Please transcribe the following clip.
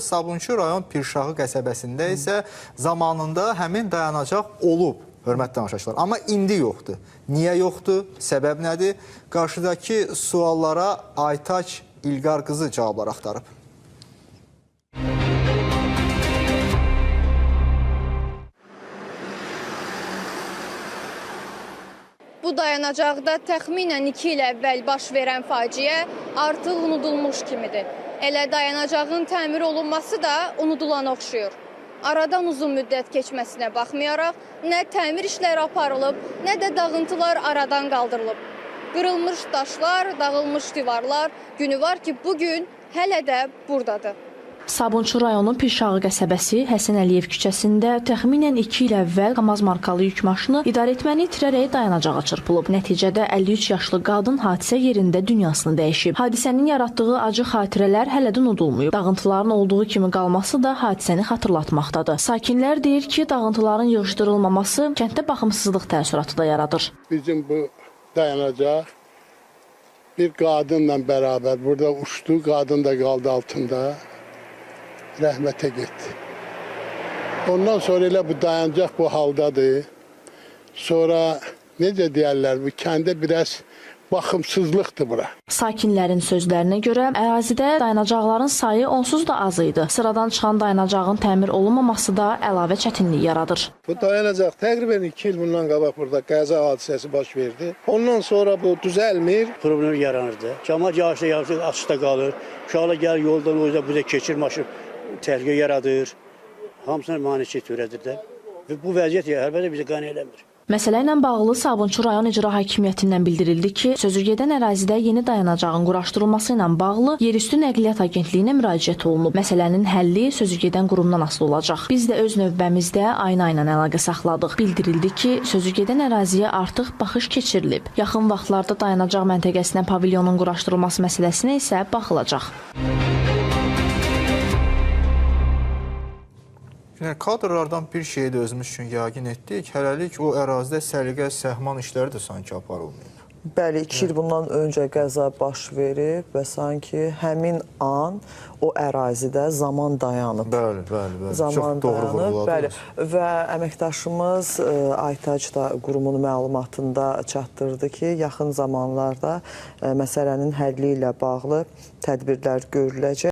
Sabunçu rayon Pirşağı qəsəbəsində isə zamanında həmin dayanacaq olub, hörmətli tamaşaçılar. Amma indi yoxdur. Niyə yoxdur? Səbəb nədir? Qarşıdakı suallara Aytaç İlqar qızı cavablar axtarıb. Bu dayanacaqda təxminən 2 il əvvəl baş verən faciə artıq unudulmuş kimidir. Elə dayanacağın təmir olunması da unudulana oxşuyur. Aradan uzun müddət keçməsinə baxmayaraq, nə təmir işləri aparılıb, nə də dağıntılar aradan qaldırılıb. Qırılmış daşlar, dağılmış divarlar, günü var ki, bugün hələ də buradadır. Sabunçu rayonun Pirşağı qəsəbəsi Həsən Əliyev küçəsində təxminən 2 il əvvəl KAMAZ markalı yük maşını idarəetməni itirərək dayanacağa çırpılıb. Nəticədə 53 yaşlı qadın hadisə yerində dünyasını dəyişib. Hadisənin yaratdığı acı xatirələr hələ də unudulmayıb. Dağıntıların olduğu kimi qalması da hadisəni xatırlatmaqdadır. Sakinlər deyir ki, dağıntıların yığışdırılmaması kənddə baxımsızlıq təəssüratı da yaradır. Bizim bu dayanacaq bir qadınla bərabər burada uçdu, qadın da qaldı altında. Rəhmətə getdi. Ondan sonra elə bu dayanacaq bu haldadır. Sonra necə deyərlər, bu kəndə biraz baxımsızlıqdır bura. Sakinlərin sözlərinə görə ərazidə dayanacaqların sayı onsuz da az idi. Sıradan çıxan dayanacağın təmir olunmaması da əlavə çətinlik yaradır. Bu dayanacaq təqribən 2 il bundan qabaq burada qəza hadisəsi baş verdi. Ondan sonra bu düzəlmir. Problem yaranırdı. Camaat yavaşda açıqda qalır. Uşaqlar gəlir yoldan o yüzden bize keçir maşın təhlükə yaradır. Hamısına maneçi törədir də. Və bu vəziyyət əlbəttə bizi qane eləmir. Məsələ ilə bağlı Sabunçu rayon İcra Hakimiyyətindən bildirildi ki, sözügedən ərazidə yeni dayanacağın quraşdırılması ilə bağlı Yerüstü Nəqliyyat Agentliyinə müraciət olunub. Məsələnin həlli sözügedən qurumdan asılı olacaq. Biz də öz növbəmizdə ayna ilə əlaqə saxladıq. Bildirildi ki, sözügedən əraziyə artıq baxış keçirilib. Yaxın vaxtlarda dayanacaq məntəqəsinə pavilyonun quraşdırılması məsələsinə isə baxılacaq. Kadrlardan bir şeyi də özümüz üçün yəqin etdik. Hələlik o ərazidə səliqə səhman işləri də sanki aparılmıyor. Bəli, 2 il bundan öncə qəza baş verib və sanki həmin an o ərazidə zaman dayanıb. Bəli. Zaman dayanıb, bəli. Və əməkdaşımız Aytaç da qurumun məlumatında çatdırdı ki, yaxın zamanlarda məsələnin həlli ilə bağlı tədbirlər görüləcək.